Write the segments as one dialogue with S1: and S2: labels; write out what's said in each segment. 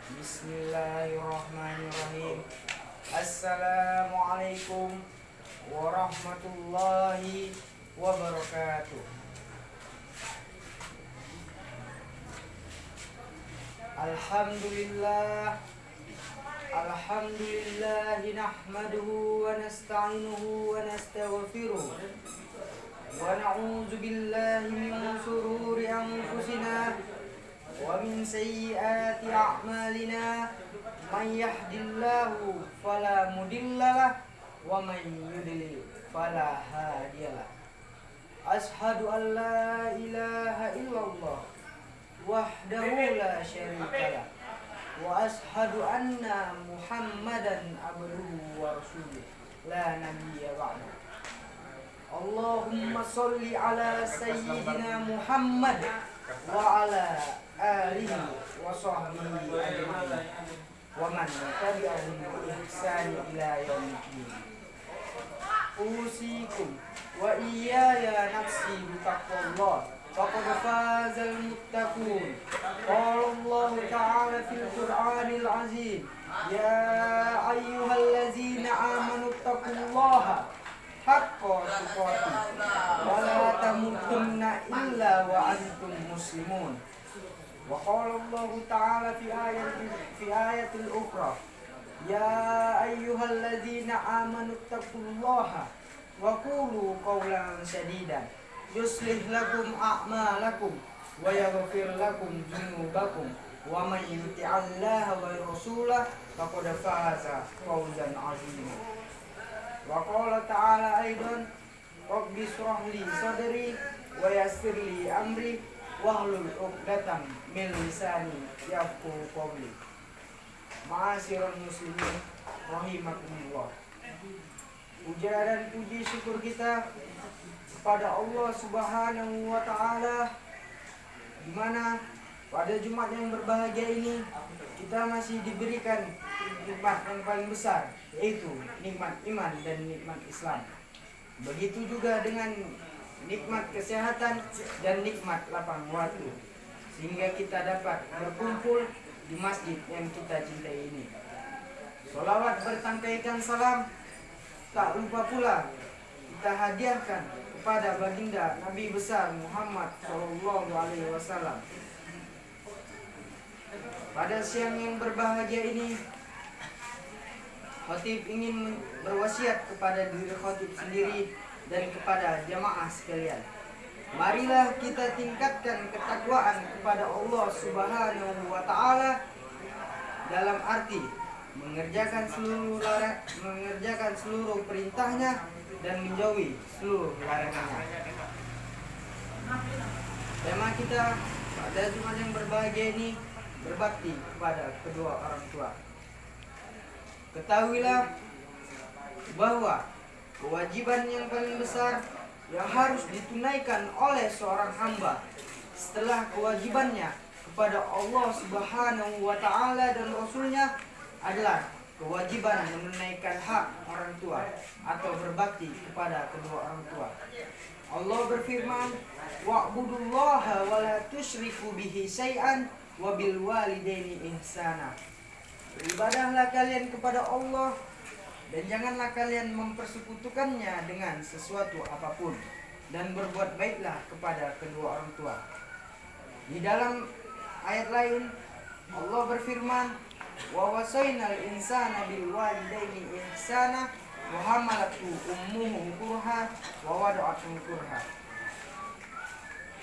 S1: Bismillahirrahmanirrahim. Assalamualaikum warahmatullahi wabarakatuh. Alhamdulillah. Alhamdulillah nahmaduhu wa nasta'inuhu wa nastaghfiruh. Wa na'udzu billahi min shururi anfusina wa min sayyiati a'malina. Man yahdihillahu fala mudhillalah wa man yudlil fala hadiyalah. Ashhadu an la ilaha illallah wahdahu la syarikalah wa ashhadu anna Muhammadan abduhu wa rasuluh la nabiyya ba'da. Allahumma sholli ala sayyidina Muhammad wa ala alihi wa sahbihi ajma'in wa man tabi'ahum bi ihsan ila yaumiddin. Usikum wa iyaya nafsi bi taqwallah faqad fazal muttaqun. Qala Allah ta'ala fil Qur'anil azim, ya ayyuhallazina amanu taqullaha haqqa tuqatih wa la tamutunna illa wa antum muslimun. Wa qala Allah ta'ala fi ayatil ukhra, ya ayyuhallazina amanu taqullaha wa qulu qawlan sadidan yuslih lakum a'malakum wa yaghfir lakum dzunubakum wa may yuti'allaha wa rasulahu faqad faza fawzan 'azima. Wa qala ta'ala aidan, rabbi shrah li sadri wa yassir li amri wahlul 'uqdatam min lisani yafqahu qawli. Ma'asyiral muslimin rahimakumullah. Puja dan puji syukur kita kepada Allah Subhanahu wa taala, di mana pada Jumat yang berbahagia ini kita masih diberikan nikmat yang paling besar, yaitu nikmat iman dan nikmat Islam. Begitu juga dengan nikmat kesehatan dan nikmat lapang waktu, sehingga kita dapat berkumpul di masjid yang kita cintai ini. Sholawat bertangkaikan salam tak lupa pula kita hadiahkan kepada baginda Nabi besar Muhammad Shallallahu Alaihi Wasallam. Pada siang yang berbahagia ini, khatib ingin berwasiat kepada diri khatib sendiri dan kepada jamaah sekalian. Marilah kita tingkatkan ketakwaan kepada Allah Subhanahu wa taala dalam arti mengerjakan seluruh perintahnya dan menjauhi seluruh larangannya. Tema kita pada Jumat yang berbahagia ini, berbakti kepada kedua orang tua. Ketahuilah bahwa kewajiban yang paling besar yang harus ditunaikan oleh seorang hamba setelah kewajibannya kepada Allah Subhanahu wa taala dan Rasulnya adalah kewajiban menunaikan hak orang tua atau berbakti kepada kedua orang tua. Allah berfirman, wa'budullaha wa la tusyriku bihi syai'an wa bil walidaini ihsana. Beribadahlah kalian kepada Allah dan janganlah kalian mempersekutukannya dengan sesuatu apapun, dan berbuat baiklah kepada kedua orang tua. Di dalam ayat lain Allah berfirman, wa wasainal insana bil walidaini ihsana wa hamalatu ummuhu kurha wa wada'atu kurha.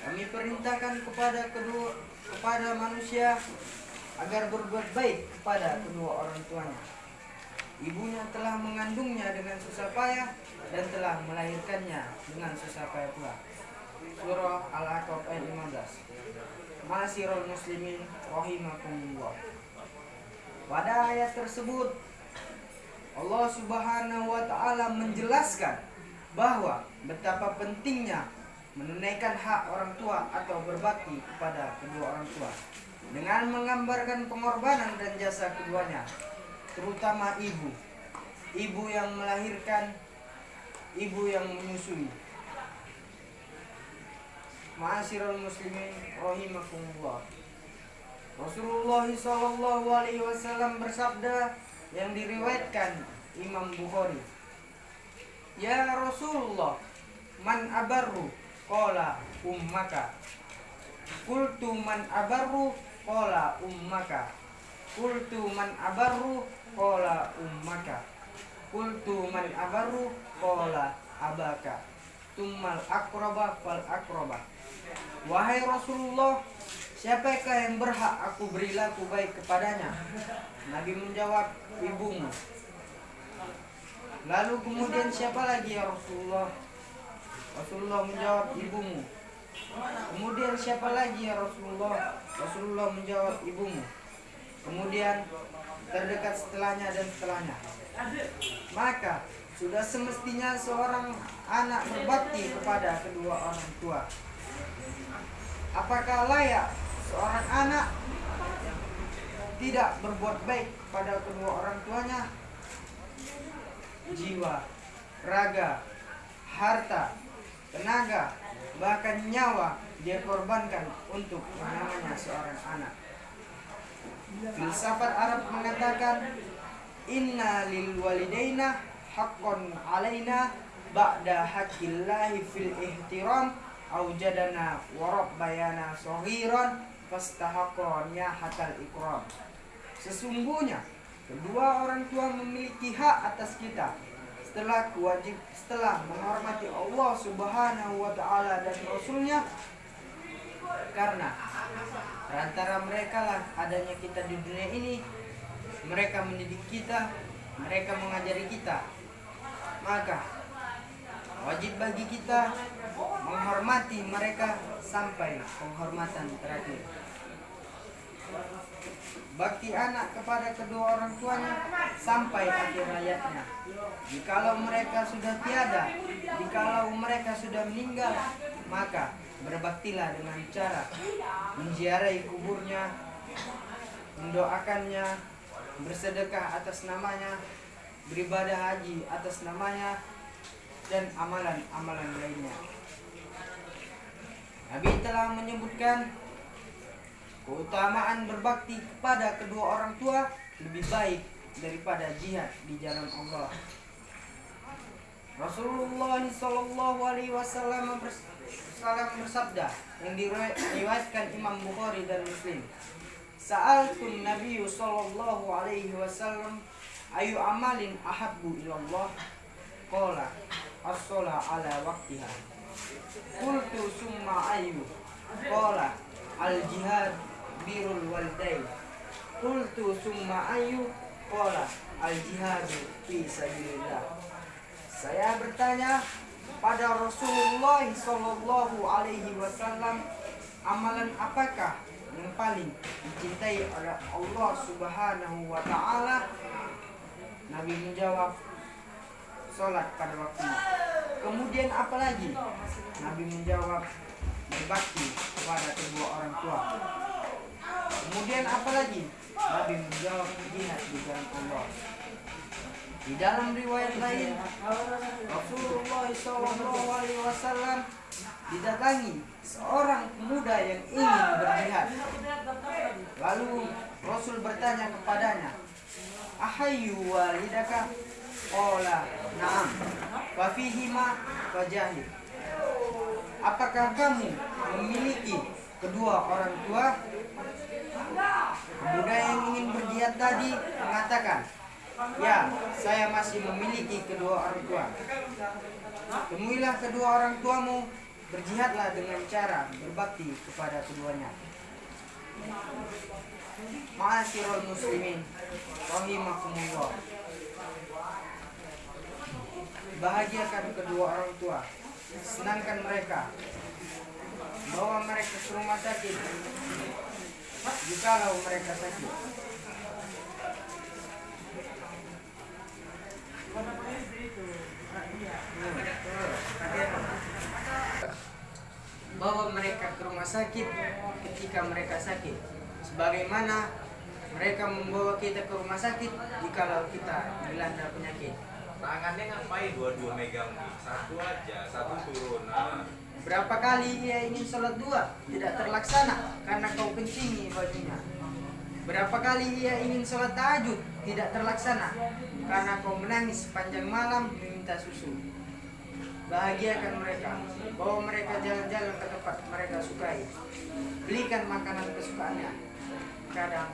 S1: Kami perintahkan kepada manusia agar berbuat baik kepada kedua orang tuanya. Ibunya telah mengandungnya dengan susah payah dan telah melahirkannya dengan susah payah pula. Surah Al-A'raf ayat 15. Ma'asyiral muslimin rahimakumullah. Pada ayat tersebut Allah Subhanahu wa taala menjelaskan bahwa betapa pentingnya menunaikan hak orang tua atau berbakti kepada kedua orang tua dengan menggambarkan pengorbanan dan jasa keduanya, terutama ibu yang melahirkan, ibu yang menyusui. Ma'asyiral muslimin rahimakumullah. Rasulullah Shallallahu Alaihi Wasallam bersabda yang diriwayatkan Imam Bukhari. Ya Rasulullah, man abarru? Qala ummaka. Qultu man abarru? Qala ummaka. Qultu man abarru? Qala ummaka. Qultu man abarru? Qala abaka. Tummal aqraba fal aqraba. Wahai Rasulullah, siapakah yang berhak aku beri laku baik kepadanya? Nabi menjawab, ibumu. Lalu kemudian siapa lagi ya Rasulullah? Rasulullah menjawab, ibumu. Kemudian siapa lagi ya Rasulullah? Rasulullah menjawab, ibumu. Kemudian terdekat setelahnya dan setelahnya. Maka sudah semestinya seorang anak berbakti kepada kedua orang tua. Apakah layak seorang anak tidak berbuat baik pada kedua orang tuanya? Jiwa, raga, harta, tenaga, bahkan nyawa dia korbankan untuk yang namanya seorang anak. Filsafat Arab mengatakan, inna lil walidaina haqqan alaina ba'da haqqillahi fil ihtiram aujadana wa rabbayana shaghiran fastahaqqa niyahatal ikram. Sesungguhnya kedua orang tua memiliki hak atas kita setelah menghormati Allah Subhanahu wa taala dan Rasulnya, karena perantara mereka lah adanya kita di dunia ini. Mereka mendidik kita, mereka mengajari kita. Maka wajib bagi kita menghormati mereka sampai penghormatan terakhir. Bakti anak kepada kedua orang tuanya sampai akhir hayatnya. Jikalau mereka sudah tiada, jikalau mereka sudah meninggal, maka berbaktilah dengan cara menziarahi kuburnya, mendoakannya, bersedekah atas namanya, beribadah haji atas namanya, dan amalan-amalan lainnya. Nabi telah menyebutkan keutamaan berbakti kepada kedua orang tua lebih baik daripada jihad di jalan Allah. Rasulullah Shallallahu Alaihi Wasallam bersabda yang diriwayatkan Imam Bukhari dan Muslim. Sa'altun Nabi Shallallahu Alaihi Wasallam ayu amalin ahabbu ilallah? Qala as-shalah ala waqtiha. Qultu summa ayu? Qala al-jihad birrul walidain. Qultu summa ayu? Qala al-jihad fi sabilillah. Saya bertanya pada Rasulullah Shallallahu Alaihi Wasallam, amalan apakah yang paling dicintai oleh Allah Subhanahu wa taala? Nabi menjawab, salat pada waktunya. Kemudian apa lagi? Nabi menjawab, berbakti kepada kedua orang tua. Kemudian apa lagi? Nabi menjawab, jihad di jalan Allah. Di dalam riwayat lain, Rasulullah SAW didatangi seorang pemuda yang ingin berjihad. Lalu Rasul bertanya kepadanya, ahayyu walidaka? Qala na'am fa fihima fajahid. Apakah kamu memiliki kedua orang tua? Pemuda yang ingin berjihad tadi mengatakan, ya, saya masih memiliki kedua orang tua. Temuilah kedua orang tuamu, berjihadlah dengan cara berbakti kepada keduanya. Ma'asyiral muslimin rahimakumullah. Bahagiakan kedua orang tua, senangkan mereka, bawa mereka ke rumah sakit jikalau mereka sakit. Bawa mereka ke rumah sakit ketika mereka sakit, sebagaimana mereka membawa kita ke rumah sakit jikalau kita dilanda penyakit.
S2: Tangannya ngapain dua-dua megang nih? Satu aja, satu turun. Nah.
S1: Berapa kali ia ingin sholat dua, tidak terlaksana karena kau kencingi bajunya. Berapa kali ia ingin sholat tahajud, tidak terlaksana karena kau menangis sepanjang malam meminta susu. Bahagiakan mereka, bawa mereka jalan-jalan ke tempat mereka sukai, belikan makanan kesukaannya. Kadang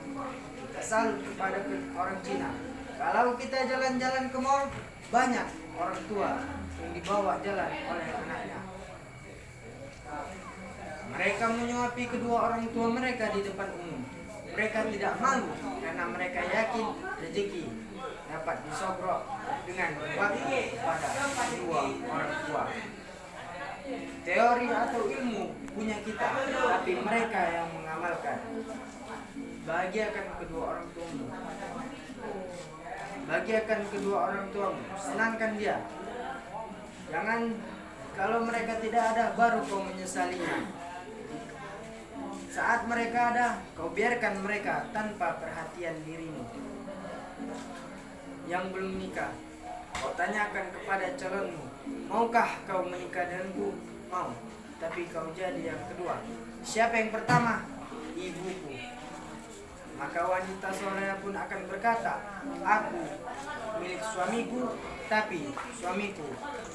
S1: kita salut kepada orang Cina, kalau kita jalan-jalan ke mall, banyak orang tua yang dibawa jalan oleh anaknya. Mereka menyuapi kedua orang tua mereka di depan umum. Mereka tidak malu karena mereka yakin rezeki dapat disogrok dengan berbakti pada kedua orang tua. Teori atau ilmu punya kita, tapi mereka yang mengamalkan. Bahagiakan kedua orang tuamu. Bahagiakan kedua orang tuamu, senangkan dia. Jangan kalau mereka tidak ada baru kau menyesalinya. Saat mereka ada, kau biarkan mereka tanpa perhatian dirimu. Yang belum nikah, kau tanyakan kepada calonmu, maukah kau menikah denganku? Mau, tapi kau jadi yang kedua. Siapa yang pertama? Ibuku. Maka wanita soleh pun akan berkata, aku milik suamiku, tapi suamiku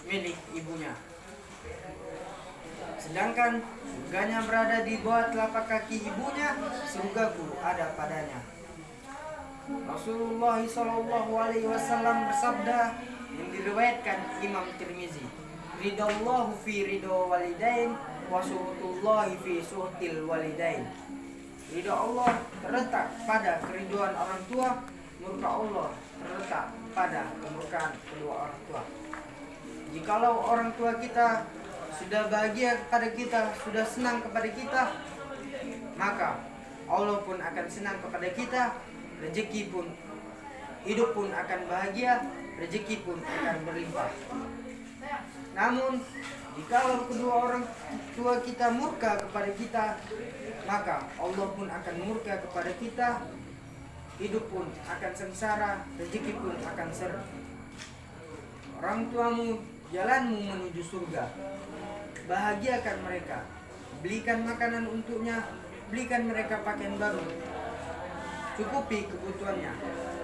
S1: milik ibunya. Sedangkan surganya berada di bawah telapak kaki ibunya, surgaku ada padanya. Rasulullah SAW bersabda yang diriwayatkan Imam Tirmizi, ridallahu fi ridho walidain wa suhtullahi fi suhtil walidain. Ridho Allah terletak pada keriduan orang tua, murka Allah terletak pada kemurkaan kedua orang tua. Jikalau orang tua kita sudah bahagia kepada kita, sudah senang kepada kita, maka Allah pun akan senang kepada kita, rezeki pun, hidup pun akan bahagia, rezeki pun akan berlimpah. Namun, jikalau kedua orang tua kita murka kepada kita, maka Allah pun akan murka kepada kita, hidup pun akan sengsara, rezeki pun akan seret. Orang tuamu, jalanmu menuju surga. Bahagiakan mereka, belikan makanan untuknya, belikan mereka pakaian baru, cukupi kebutuhannya,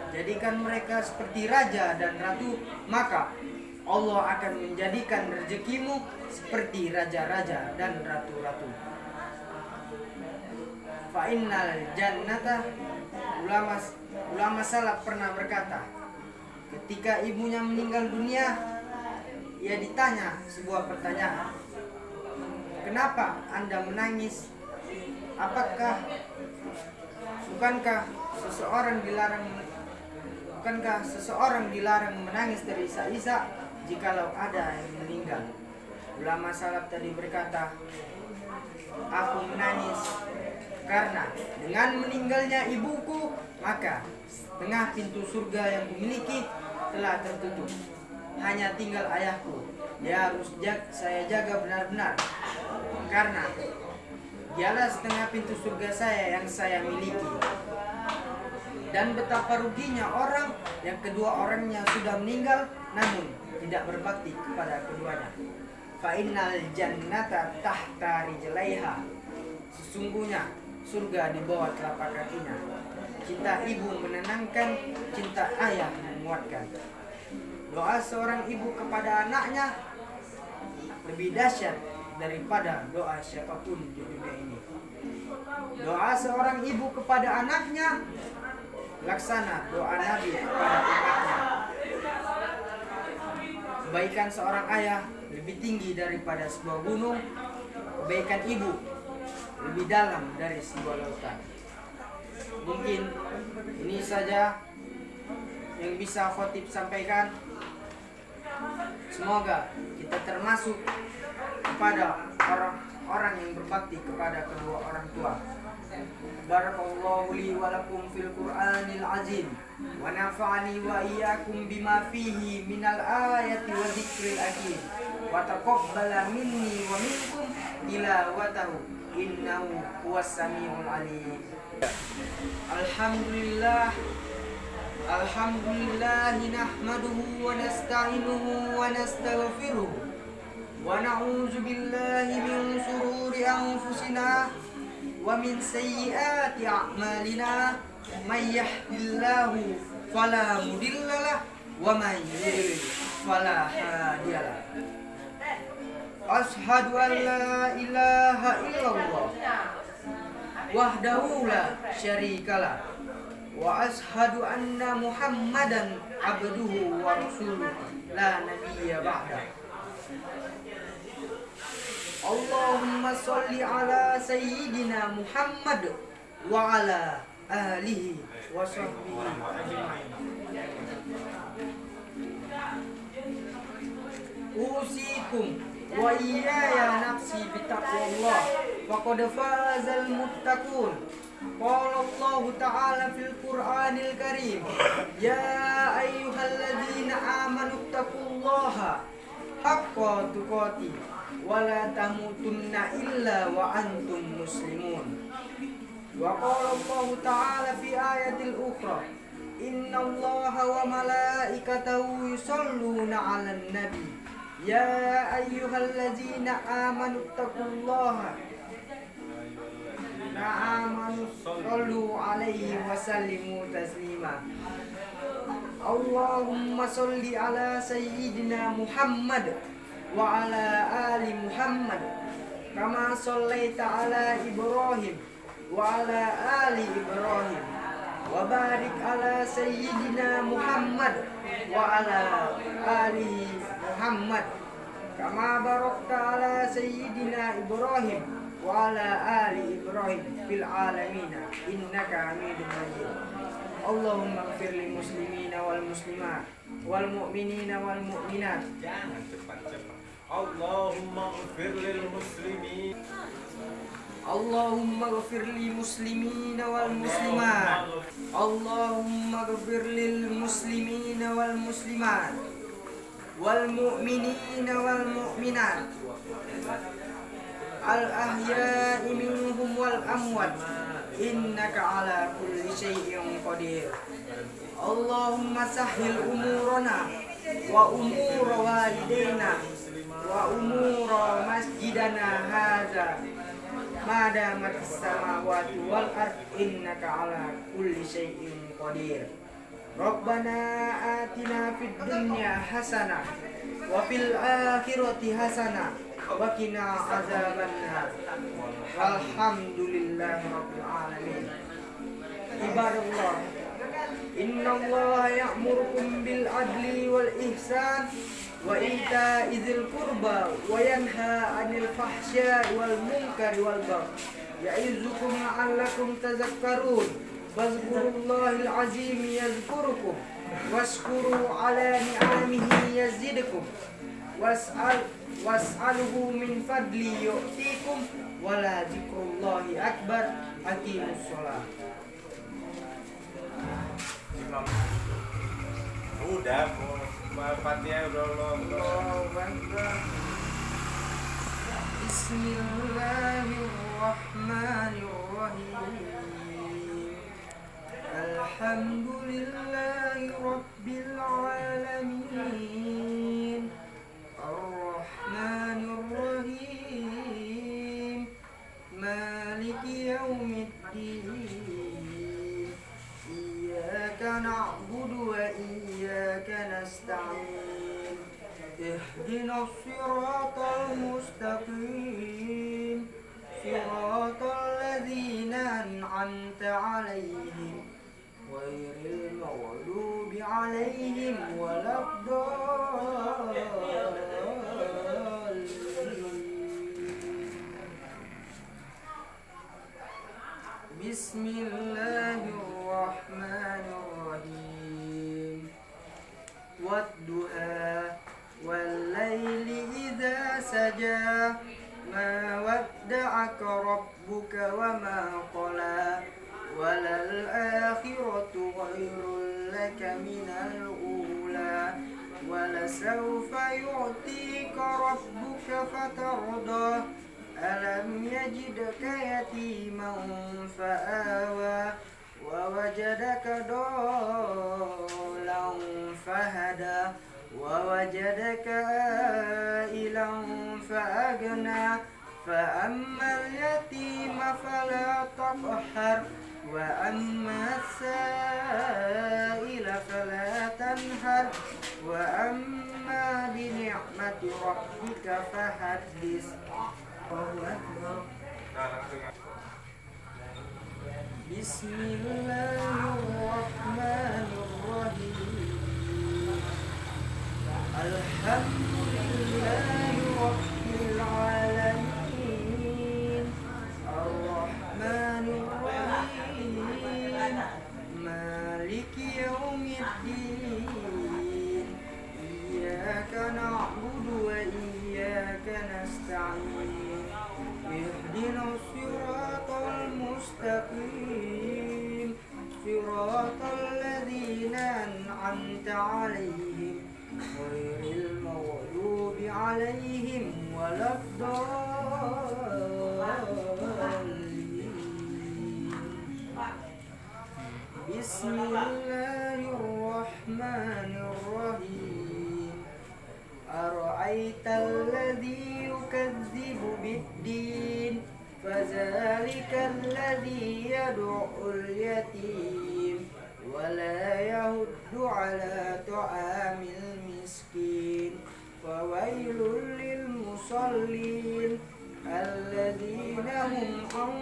S1: jadikan mereka seperti raja dan ratu, maka Allah akan menjadikan rezekimu seperti raja-raja dan ratu-ratu. Fa'innal jannata, ulama salaf pernah berkata, ketika ibunya meninggal dunia, ia ditanya sebuah pertanyaan, kenapa Anda menangis? Bukankah seseorang dilarang menangis dari isa-isa jikalau ada yang meninggal? Ulama salaf tadi berkata, aku menangis karena dengan meninggalnya ibuku, maka setengah pintu surga yang kumiliki telah tertutup. Hanya tinggal ayahku. Dia harus saya jaga benar-benar, karena dialah setengah pintu surga saya yang saya miliki. Dan betapa ruginya orang yang kedua orangnya sudah meninggal namun tidak berbakti kepada keduanya. Fa'innal jannata tahta rijlaiha, sesungguhnya surga di bawah telapak kakinya. Cinta ibu menenangkan, cinta ayah menguatkan. Doa seorang ibu kepada anaknya lebih dahsyat daripada doa siapapun di dunia ini. Doa seorang ibu kepada anaknya laksana doa Nabi kepada umatnya. Kebaikan seorang ayah lebih tinggi daripada sebuah gunung. Kebaikan ibu lebih dalam dari sebuah lautan. Mungkin ini saja yang bisa khotib sampaikan. Semoga kita termasuk kepada orang-orang yang berbakti kepada kedua orang tua. Barakallahu li wa lakum fil Qur'anil azim wa nafa'ani wa iyyakum bima fihi minal ayati wa dzikril hakim wa taqabbala minni wa minkum tilawatahu innahu huwas samiul alim. Alhamdulillah nahmaduhu wa nasta'inuhu wa nastaghfiruh ونعوذ بالله من شرور أنفسنا ومن سيئات أعمالنا من يهد الله فلا مضل له ومن يضلل فلا هادي له أشهد أن لا إله إلا الله وحده لا شريك له وأشهد أن محمدا عبده ورسوله لا نبي بعده اللهم صل على سيدنا محمد وعلى آله وصحبه أجمعين أوصيكم وإياي نفسي بتقوى الله فقد فاز المتقون قال الله تعالى في القرآن الكريم يا أيها الذين آمنوا اتقوا الله حق تقاته ولا تموتن إلا وأنتم مسلمون وقال الله تعالى في آية الأخرى إن الله وملائكته يصلون على النبي يا أيها الذين آمنوا اتقوا الله صلوا عليه وسلموا تسليما اللهم صل على سيدنا محمد وعلى آل محمد كما صليت على إبراهيم وعلى آل إبراهيم وبارك على سيدنا محمد وعلى آل محمد كما باركت على سيدنا إبراهيم وعلى آل إبراهيم في العالمين إنك حميد مجيد اللهم اغفر للمسلمين والمسلمات والمؤمنين والمؤمنات
S2: اللهم اغفر للمسلمين
S1: اللهم اغفر للمسلمين والمسلمات اللهم اغفر للمسلمين والمسلمات والمؤمنين والمؤمنات الأحياء منهم والأموات إنك على كل شيء قدير اللهم سهل أمورنا وأمور والدينا وأمور مسجدنا هذا ما دامت السماوات والأرض إنك على كل شيء قدير ربنا آتنا في الدنيا حسنة وفي الآخرة حسنة وقنا عذاب النار والحمد لله رب العالمين عباد الله إن الله يأمركم بالعدل والإحسان وإيتاء ذي القربى وينهى عن الفحشاء والمنكر والبغي يعظكم لعلكم تذكرون فاذكروا الله العظيم يذكركم واشكروا على نعمه يزدكم واسأله من فضله يؤتيكم ولا ذكر الله أكبر أقيموا الصلاة.
S2: Udah, Fatihah udah
S1: Bismillahirrahmanirrahim. Alhamdulillahi Rabbil alamin. Ar-Rahmanir-Rahim. Maliki yaumiddin. Iyyaka na'budu wa iyyaka nasta'in. Ihdinas siratal mustaqim. Siratal ladzina an'amta 'alaihim ghairil maghdubi 'alaihim waladdallin. Bismillahirrahmanirrahim. Wadduha wal-laili idza saja ma wadda'aka rabbuka wa ma qala walal akhiratu khairul laka minal ula walasawfa yu'tika rabbuka fatarda alam yajidka yatiman fa'awa wa wajadaka dalan fahada wa wajadaka ilan فأغنى فأما اليتيم فلا تقهر وأما السائل فلا تنهر وأما بنعمة ربك فحدث. الله أكبر. بسم الله الرحمن الرحيم. الحمد لله رب العالمين الرحمن الرحيم مالك يوم الدين إياك نعبد وإياك نستعين اهدنا الصراط المستقيم صراط الذين أنعمت عليهم غير المغضوب عليهم ولا الضالين. بسم الله الرحمن الرحيم. أرأيت الذي يكذب بالدين فذلك الذي يدعو اليتيم ولا يهد على طعام المسكين فويل للمصلين الذين هم عن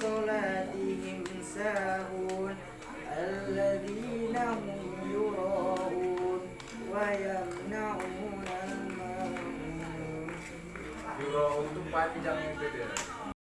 S1: صلاتهم ساهون الذين هم يراءون ويمنعون الماعون.
S2: Yuraun itu panjang itu dia.